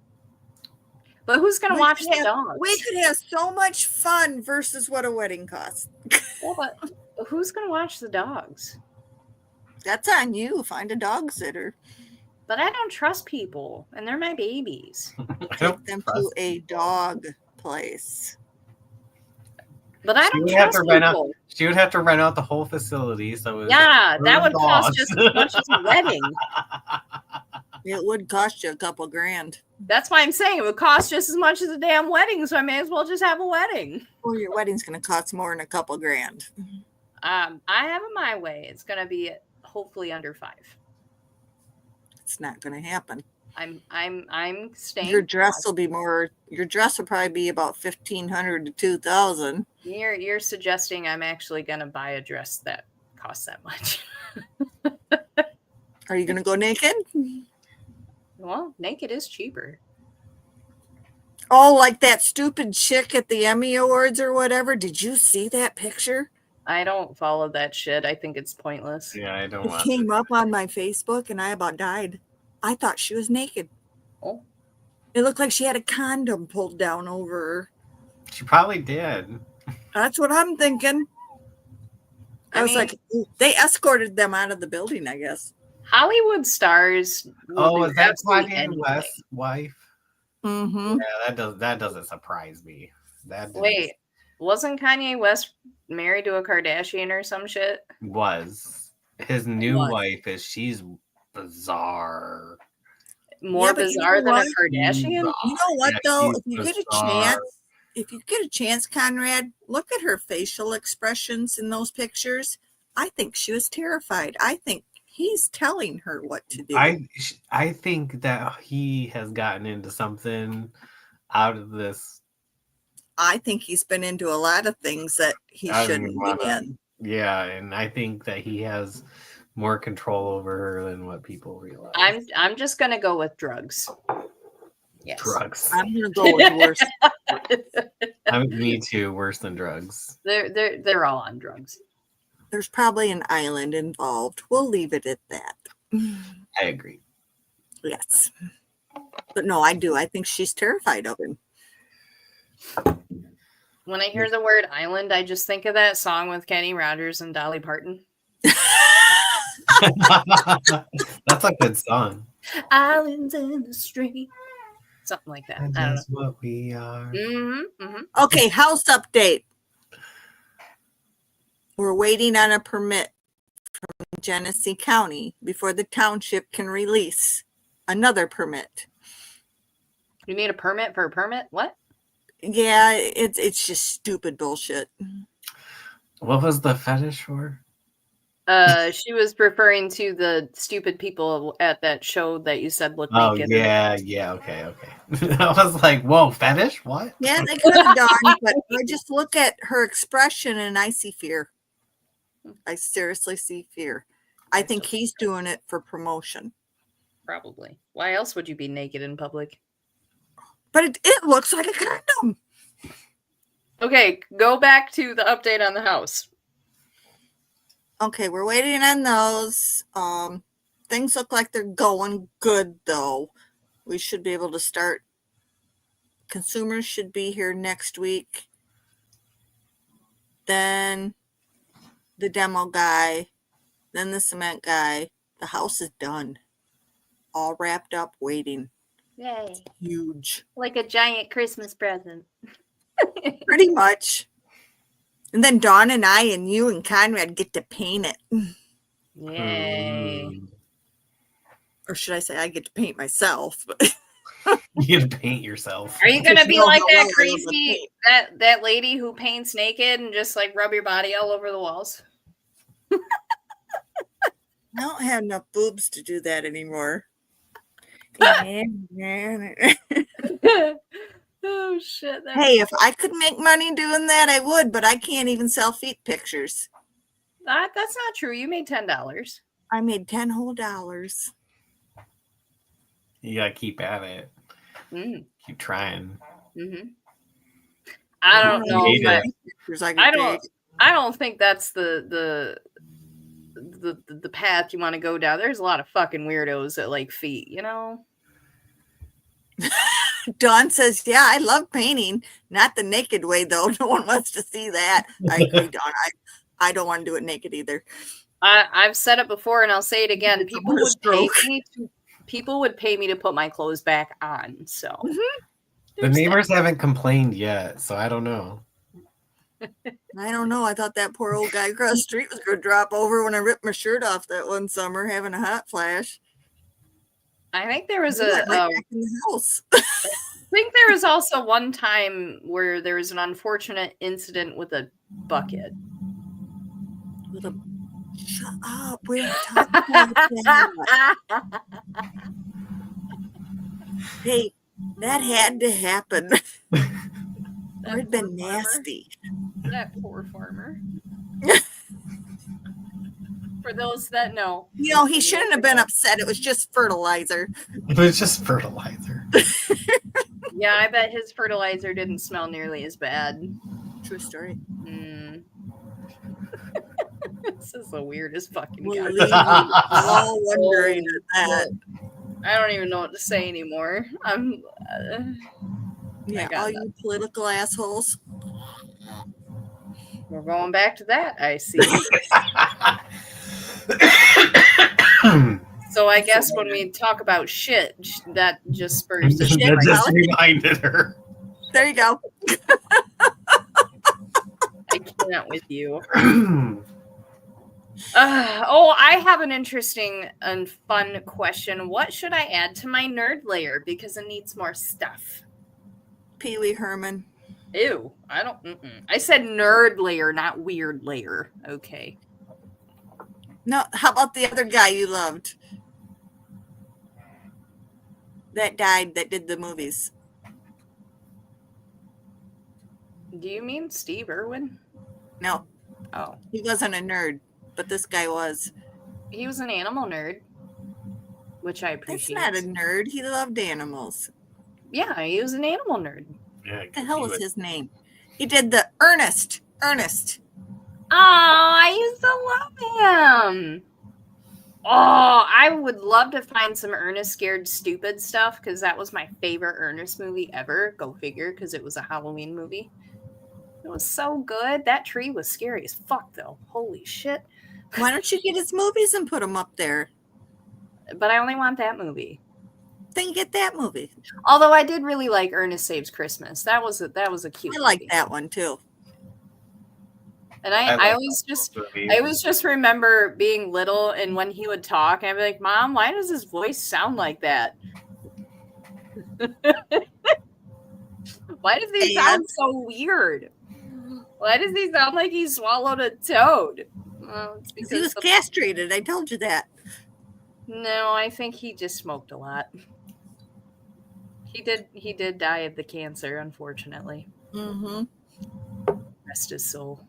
But who's going to watch the dogs? We could have so much fun versus what a wedding costs. Well, but who's going to watch the dogs? That's on you. Find a dog sitter. But I don't trust people, and they're my babies. Take them to a dog place. But I don't trust people. She would have to rent out the whole facility. So that would cost just as much as a wedding. It would cost you a couple grand. That's why I'm saying it would cost just as much as a damn wedding, so I may as well just have a wedding. Well, your wedding's going to cost more than a couple grand. I have it my way. It's going to be hopefully under 5. It's not going to happen. I'm staying. Your dress will be more. Your dress will probably be about $1,500 to $2,000. You're suggesting I'm actually going to buy a dress that costs that much. Are you going to go naked? Well, naked is cheaper. Oh, like that stupid chick at the Emmy Awards or whatever. Did you see that picture? I don't follow that shit. I think it's pointless. Yeah, I don't It want came up on my Facebook and I about died. I thought she was naked. Oh. It looked like she had a condom pulled down over her. She probably did. That's what I'm thinking. I was like, they escorted them out of the building, I guess. Hollywood stars. Oh, is that Kanye West's wife? Mm-hmm. Yeah, that doesn't surprise me. Wait, wasn't Kanye West married to a Kardashian or some shit? Was. His new wife she's bizarre. More bizarre than a Kardashian? You know what, though? If you get a chance, Conrad, look at her facial expressions in those pictures. I think she was terrified. I think he's telling her what to do. I think that he has gotten into something out of this. I think he's been into a lot of things that he shouldn't be in. Yeah, and I think that he has more control over her than what people realize. I'm just gonna go with drugs. Yes. Drugs. I'm gonna go with worse. Me too. Worse than drugs. They're all on drugs. There's probably an island involved. We'll leave it at that. I agree. Yes. But no, I do. I think she's terrified of him. When I hear the word island, I just think of that song with Kenny Rogers and Dolly Parton. That's a good song. Islands in the street. Something like that. And I don't that's know. what we are. Mm-hmm, mm-hmm. Okay, house update. We're waiting on a permit from Genesee County before the township can release another permit. You need a permit for a permit? What? Yeah, it's just stupid bullshit. What was the fetish for? She was referring to the stupid people at that show that you said looked naked. Yeah, okay. I was like, whoa, fetish? What? Yeah, they could have done, but I just look at her expression and I see fear. I seriously see fear. I think he's doing it for promotion. Probably. Why else would you be naked in public? But it looks like a condom. Okay, go back to the update on the house. Okay, we're waiting on those. Things look like they're going good, though. We should be able to start. Consumers should be here next week. Then the demo guy, then the cement guy. The house is done. All wrapped up, waiting. Yay. It's huge. Like a giant Christmas present. Pretty much. And then Dawn and I and you and Conrad get to paint it. Yay. Or should I say I get to paint myself? You get to paint yourself. Are you gonna be No, like no, that no, I crazy that lady who paints naked and just like rub your body all over the walls? I don't have enough boobs to do that anymore. Oh shit! Hey, if I could make money doing that, I would, but I can't even sell feet pictures. that's not true. You made $10. I made $10 whole dollars. You gotta keep at it. Mm. Keep trying. Mm-hmm. I don't know. I don't think that's the path you want to go down. There's a lot of fucking weirdos that like feet, you know. Dawn says, "Yeah, I love painting. Not the naked way, though. No one wants to see that." I agree, Dawn. I don't want to do it naked either. I've said it before, and I'll say it again. People would pay me to put my clothes back on. So the neighbors haven't complained yet, so I don't know. I don't know. I thought that poor old guy across the street was going to drop over when I ripped my shirt off that one summer, having a hot flash. I think there was back in the house. I think there was also one time where there was an unfortunate incident with a bucket. Shut up. We don't talk about that. Hey, that had to happen. It'd been nasty. That poor farmer. For those that know. You know, he shouldn't have been upset. It was just fertilizer. It was just fertilizer. Yeah, I bet his fertilizer didn't smell nearly as bad. True story. This is the weirdest fucking guy. All wondering at that. I don't even know what to say anymore. I'm yeah, all you political assholes. We're going back to that, I see. So I guess when we talk about shit, that just spurs the shit. That just reminded her. There you go. I can't with you. I have an interesting and fun question. What should I add to my nerd layer because it needs more stuff? Pee Wee Herman. Ew, I don't. I said nerd layer, not weird layer. Okay. No, how about the other guy you loved? That died, that did the movies. Do you mean Steve Irwin? No. Oh. He wasn't a nerd, but this guy was. He was an animal nerd, which I appreciate. That's not a nerd. He loved animals. Yeah, he was an animal nerd. Yeah, what the hell was his name? He did the Ernest. Oh, I used to love him. Oh, I would love to find some Ernest Scared Stupid stuff because that was my favorite Ernest movie ever. Go figure, because it was a Halloween movie. It was so good. That tree was scary as fuck, though. Holy shit. Why don't you get his movies and put them up there? But I only want that movie. Then get that movie. Although I did really like Ernest Saves Christmas. That was a cute movie. I like that one too. And I always just remember being little, and when he would talk, I'd be like, "Mom, why does his voice sound like that? Why does he sound so weird? Why does he sound like he swallowed a toad?" Well, it's because he was castrated. I told you that. No, I think he just smoked a lot. He did die of the cancer, unfortunately. Mm-hmm. Rest his soul.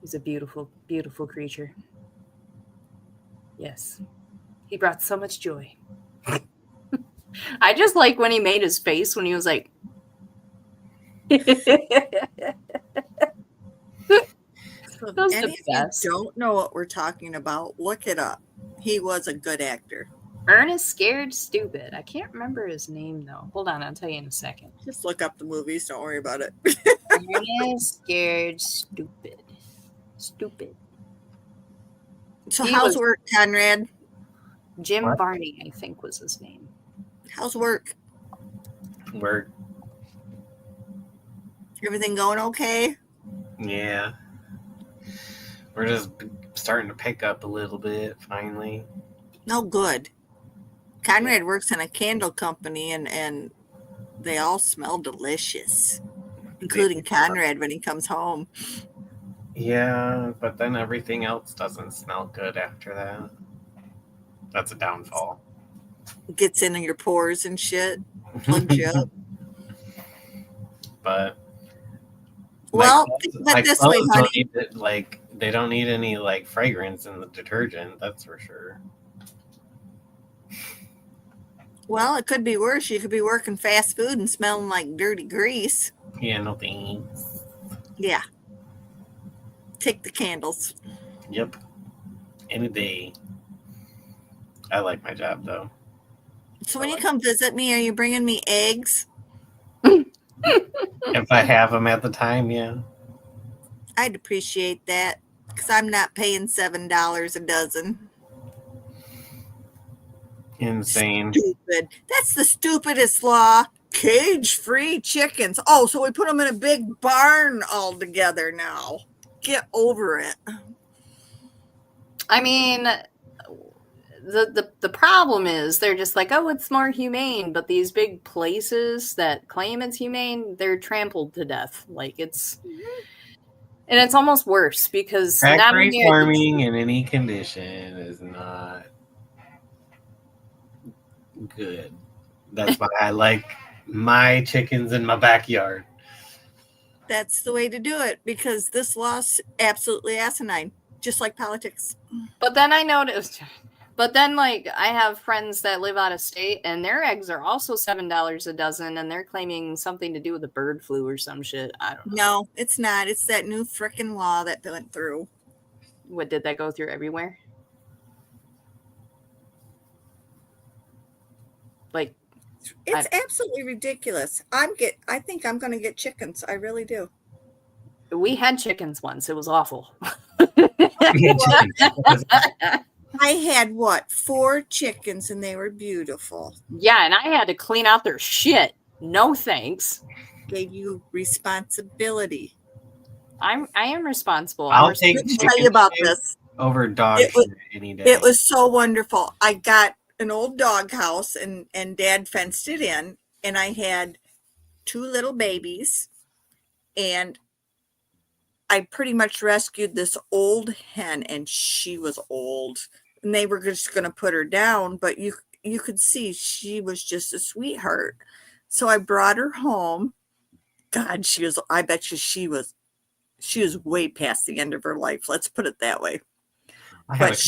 He's a beautiful, beautiful creature. Yes. He brought so much joy. I just like when he made his face when he was like... Those if you don't know what we're talking about, look it up. He was a good actor. Ernest Scared Stupid. I can't remember his name, though. Hold on, I'll tell you in a second. Just look up the movies. Don't worry about it. Ernest Scared Stupid. Stupid. So how's work, Conrad? Jim Varney, I think, was his name. How's work? Work. Everything going okay? Yeah. We're just starting to pick up a little bit, finally. No, good. Conrad works in a candle company, and they all smell delicious, including Conrad when he comes home. Yeah, but then everything else doesn't smell good after that. That's a downfall. Gets into your pores and shit, plugs you up. But Well, think about it this way, clothes honey. don't need they don't need any like fragrance in the detergent. That's for sure. Well, it could be worse. You could be working fast food and smelling like dirty grease. Yeah, no thanks. Yeah. Take the candles. Yep. Any day. I like my job though. So when you come visit me, are you bringing me eggs? If I have them at the time, yeah. I'd appreciate that because I'm not paying $7 a dozen. Insane. Stupid. That's the stupidest law. Cage-free chickens. Oh, so we put them in a big barn all together now. Get over it. I mean, the problem is they're just like, oh, it's more humane, but these big places that claim it's humane, they're trampled to death. Like it's, and it's almost worse because Factory farming in any condition is not good. That's why I like my chickens in my backyard. That's the way to do it because this law's absolutely asinine, just like politics. But then I noticed, like I have friends that live out of state and their eggs are also $7 a dozen and they're claiming something to do with the bird flu or some shit. I don't know. No, it's not. It's that new frickin' law that went through. What, did that go through everywhere? Like, it's absolutely ridiculous. I think I'm going to get chickens. I really do. We had chickens once. It was awful. I had 4 chickens and they were beautiful. Yeah, and I had to clean out their shit. No thanks. Gave you responsibility. I am responsible. I'll take Let me tell you about this over dog shit any day. It was so wonderful. I got an old dog house and Dad fenced it in, and I had 2 little babies, and I pretty much rescued this old hen, and she was old, and they were just going to put her down, but you could see she was just a sweetheart. So I brought her home. God, I bet you she was way past the end of her life. Let's put it that way. But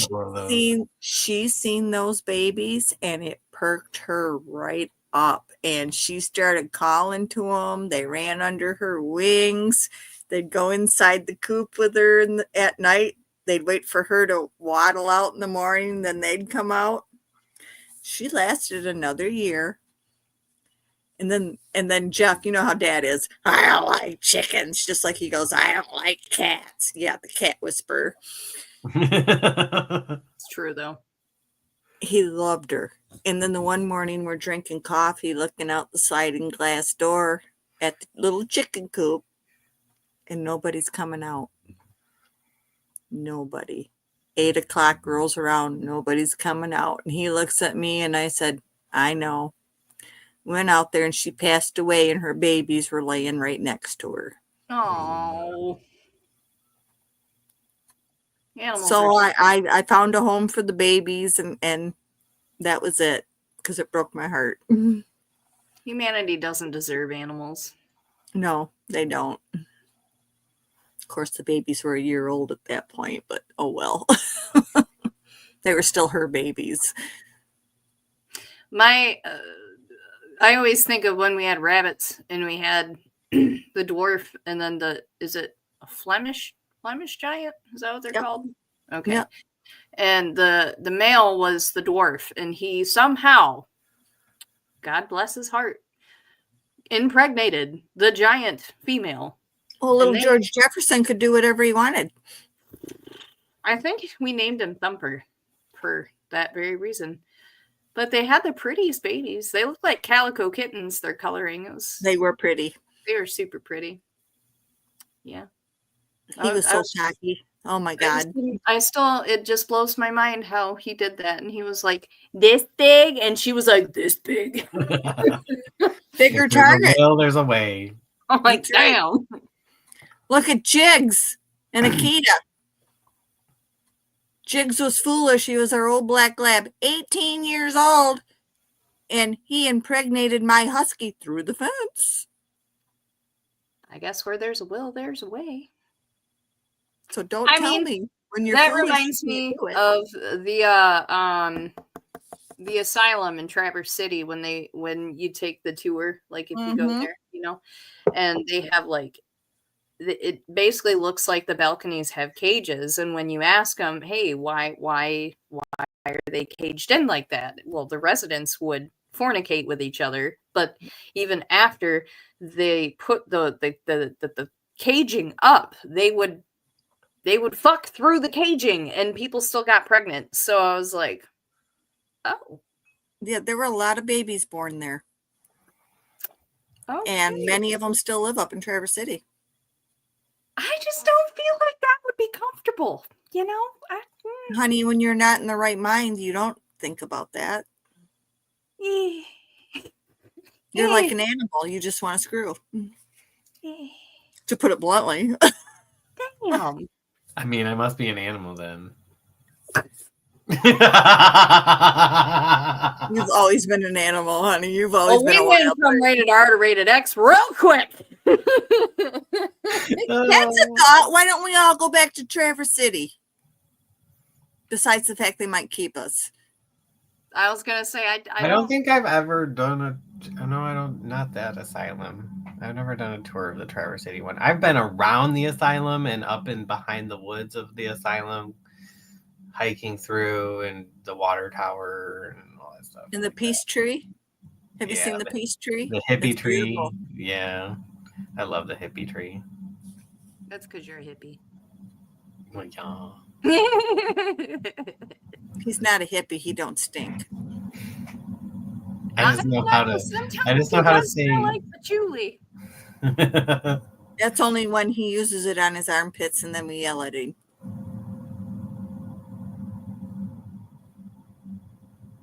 she's seen those babies and it perked her right up. And she started calling to them. They ran under her wings. They'd go inside the coop with her at night. They'd wait for her to waddle out in the morning. Then they'd come out. She lasted another year. And then Jeff, you know how Dad is. I don't like chickens. Just like he goes, I don't like cats. Yeah, the cat whisperer. It's true, though. He loved her. And then the one morning we're drinking coffee, looking out the sliding glass door at the little chicken coop, and nobody's coming out. Nobody. 8 o'clock rolls around. Nobody's coming out. And he looks at me and I said, I know. Went out there and she passed away and her babies were laying right next to her. Oh. So I found a home for the babies and that was it because it broke my heart. Humanity doesn't deserve animals. No, they don't. Of course, the babies were a year old at that point, but oh well. They were still her babies. I always think of when we had rabbits and we had the dwarf and then is it a Flemish giant? Is that what they're called? Okay. Yep. And the male was the dwarf and he somehow, God bless his heart, impregnated the giant female. Well, little George Jefferson could do whatever he wanted. I think we named him Thumper for that very reason. But they had the prettiest babies. They looked like calico kittens, their coloring. They were pretty. They were super pretty. Yeah. He was so cocky. Oh my God. It just blows my mind how he did that. And he was like, this big? And she was like, this big. Bigger There's target. a will, there's a way. I'm like, That's right. damn. Look at Jigs and Akita. Jigs was foolish. He was our old black lab, 18 years old, and he impregnated my husky through the fence. I guess where there's a will, there's a way. So don't tell me when you're that foolish. Reminds you me can't do it. of the asylum in Traverse City when you take the tour, like if you go there, you know, and they have like it basically looks like the balconies have cages, and when you ask them, hey, why are they caged in like that? Well, the residents would fornicate with each other, but even after they put the caging up, they would fuck through the caging and people still got pregnant. So I was like, oh. Yeah, there were a lot of babies born there. Okay. And many of them still live up in Traverse City. I just don't feel like that would be comfortable, you know? Honey, when you're not in the right mind, you don't think about that. You're like an animal. You just want to screw. To put it bluntly. Damn. I mean, I must be an animal then. You've always been an animal, honey. You've always been a went wild from rated R to rated X real quick. That's a thought. Why don't we all go back to Traverse City? Besides the fact they might keep us. I was gonna say I don't think I've ever done not that asylum. I've never done a tour of the Traverse City one. I've been around the asylum and up and behind the woods of the asylum, hiking through and the water tower and all that stuff. And the peace tree? Have you seen the peace tree? The hippie It's tree. beautiful. Yeah. I love the hippie tree. That's because you're a hippie. Well, yeah. He's not a hippie. He don't stink. I just know how to sing. Like patchouli. That's only when he uses it on his armpits and then we yell at him.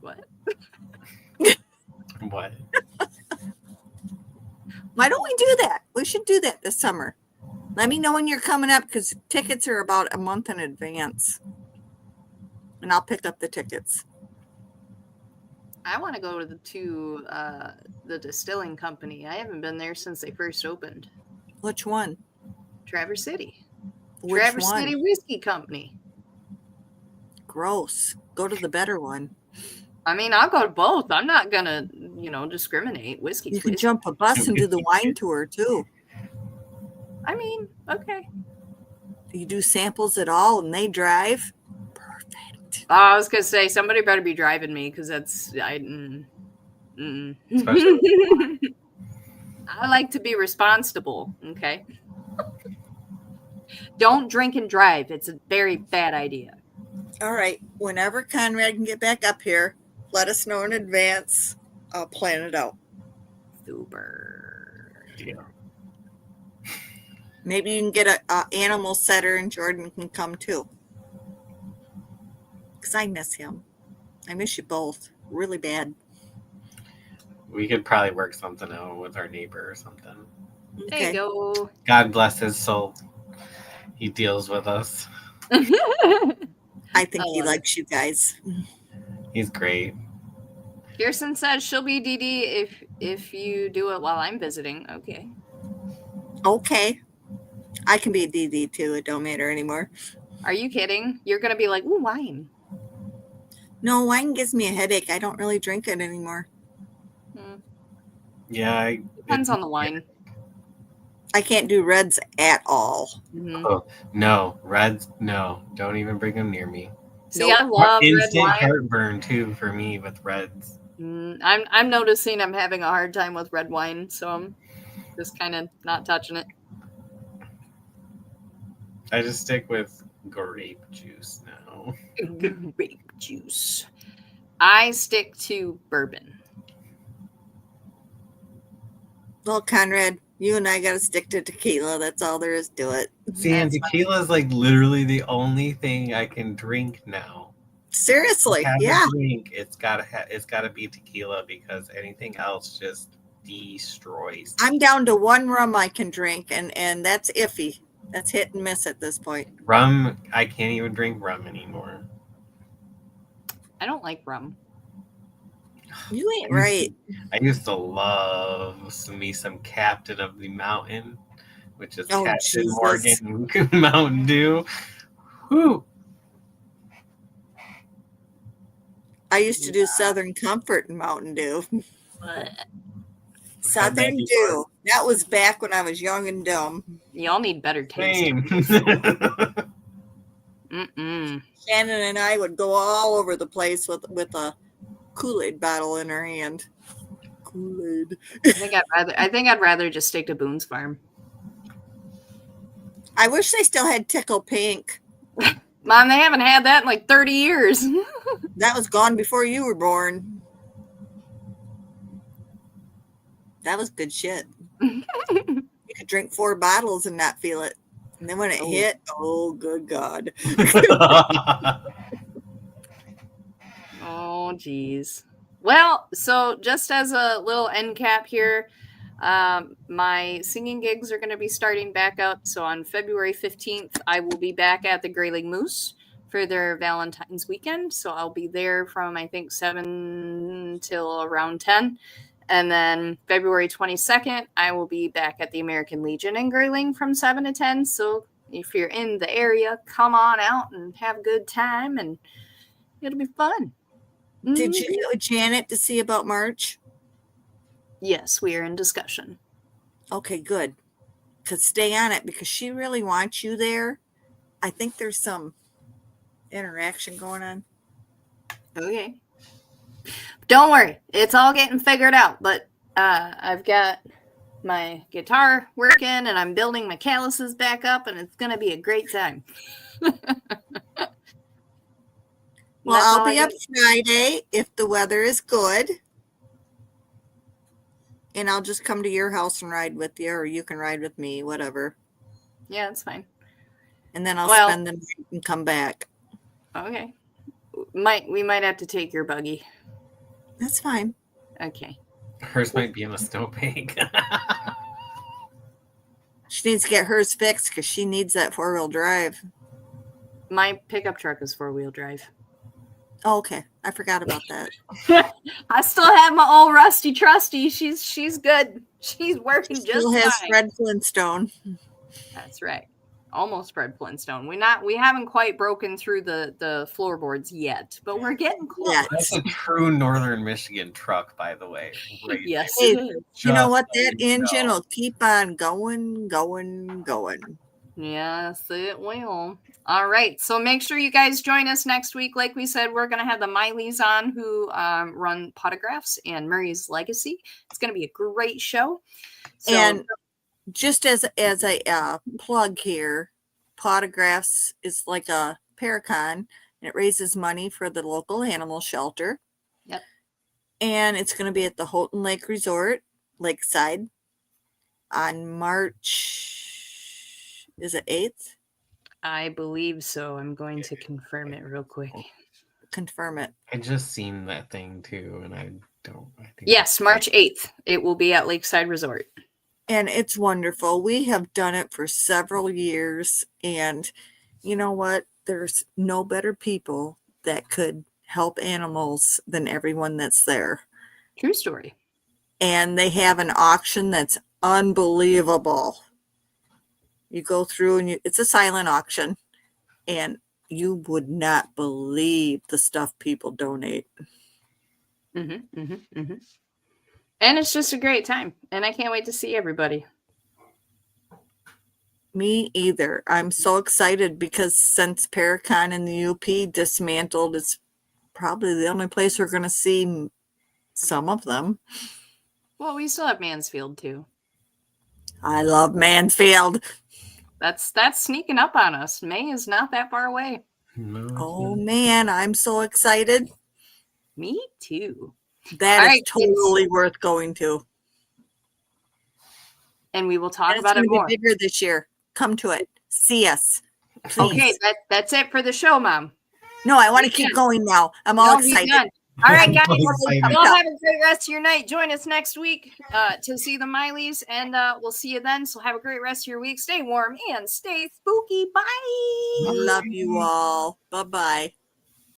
What? What? Why don't we do that? We should do that this summer. Let me know when you're coming up because tickets are about a month in advance. And I'll pick up the tickets. I want to go to the distilling company. I haven't been there since they first opened. Which one? Traverse City. Which Traverse one? City Whiskey Company. Gross. Go to the better one. I mean, I'll go to both. I'm not gonna, discriminate. Whiskey. You can jump a bus and do the wine tour too. I mean, okay. You do samples at all and they drive. Perfect. I was gonna say somebody better be driving me because that's I like to be responsible. Okay. Don't drink and drive. It's a very bad idea. All right. Whenever Conrad can get back up here, let us know in advance. I'll plan it out. Super. Yeah. Maybe you can get a animal setter and Jordan can come too. Because I miss him. I miss you both really bad. We could probably work something out with our neighbor or something. There you go. God bless his soul. He deals with us. I think he likes you guys. He's great. Kirsten says she'll be DD if you do it while I'm visiting. Okay. Okay. I can be a DD too. It don't matter anymore. Are you kidding? You're going to be like, ooh, wine. No, wine gives me a headache. I don't really drink it anymore. Yeah. Depends on the wine. I can't do reds at all. Mm-hmm. Oh, no. Reds, no. Don't even bring them near me. See, I love red Instant wine. heartburn, too, for me with reds. I'm noticing I'm having a hard time with red wine, so I'm just kind of not touching it. I just stick with grape juice now. Grape juice. I stick to bourbon. Well, Conrad, You and I got to stick to tequila. That's all there is to it. See, and tequila is like literally the only thing I can drink now. Seriously, Have yeah. a drink, it's gotta be tequila because anything else just destroys. I'm down to one rum I can drink, and that's iffy. That's hit and miss at this point. Rum, I can't even drink rum anymore. I don't like rum. You ain't right. I used to love me some Captain of the Mountain, which is Captain Jesus. Morgan Mountain Dew. Whew. I used to do Southern Comfort and Mountain Dew. Southern Dew. That was back when I was young and dumb. Y'all need better taste. Same. Mm-mm. Shannon and I would go all over the place with a Kool-Aid bottle in her hand. Kool-Aid. I think I'd rather just stick to Boone's Farm. I wish they still had Tickle Pink. Mom, they haven't had that in like 30 years. That was gone before you were born. That was good shit. You could drink 4 bottles and not feel it. And then when it hit, oh, good God. Oh, geez. Well, so just as a little end cap here, my singing gigs are going to be starting back up. So on February 15th, I will be back at the Grayling Moose for their Valentine's weekend. So I'll be there from, I think, 7 till around 10. And then February 22nd, I will be back at the American Legion in Grayling from 7 to 10. So if you're in the area, come on out and have a good time, and it'll be fun. Did you get with Janet to see about March? Yes, we are in discussion. Okay, good. Because stay on it, because she really wants you there. I think there's some interaction going on. Okay. Don't worry. It's all getting figured out. But I've got my guitar working, and I'm building my calluses back up, and it's going to be a great time. Well, I'll be up Friday if the weather is good. And I'll just come to your house and ride with you, or you can ride with me, whatever. Yeah, that's fine. And then I'll spend the night and come back. Okay. We might have to take your buggy. That's fine. Okay. Hers might be in a snowbank. She needs to get hers fixed because she needs that 4-wheel drive. My pickup truck is 4-wheel drive. Oh, okay. I forgot about that. I still have my old rusty trusty. She's good. She's working just fine. Still has Fred Flintstone. That's right. Almost Fred Flintstone. We haven't quite broken through the floorboards yet, but we're getting close. Yes. That's a true Northern Michigan truck, by the way. Right. Yes. Hey, it is. you know what? That engine will keep on going. Yes, it will. All right. So make sure you guys join us next week. Like we said, we're going to have the Mileys on who run Potographs and Murray's Legacy. It's going to be a great show. So, and just as a plug here, Potographs is like a Paracon, and it raises money for the local animal shelter. Yep. And it's going to be at the Houghton Lake Resort, Lakeside, on March, is it 8th? I believe so. I'm going to confirm it real quick. Confirm it. I just seen that thing too, and I think yes, March 8th. It will be at Lakeside Resort. And it's wonderful. We have done it for several years. And you know what? There's no better people that could help animals than everyone that's there. True story. And they have an auction that's unbelievable. You go through and it's a silent auction. And you would not believe the stuff people donate. Mm-hmm, mm-hmm, mm-hmm. And it's just a great time. And I can't wait to see everybody. Me either. I'm so excited because since Paracon and the UP dismantled, it's probably the only place we're going to see some of them. Well, we still have Mansfield too. I love Mansfield. That's sneaking up on us. May is not that far away. Oh man, I'm so excited. Me too. That is totally worth going to. and we will talk And it's about going it to be more. bigger this year. Come to it. See us. Please. Okay, that's it for the show, Mom. No, I want to We're keep done. going now. I'm all No, we're excited. done. All right, guys. Excited. Y'all have a great rest of your night. Join us next week to see the Mileys, and we'll see you then. So have a great rest of your week. Stay warm and stay spooky. Bye. Love you all. Bye-bye.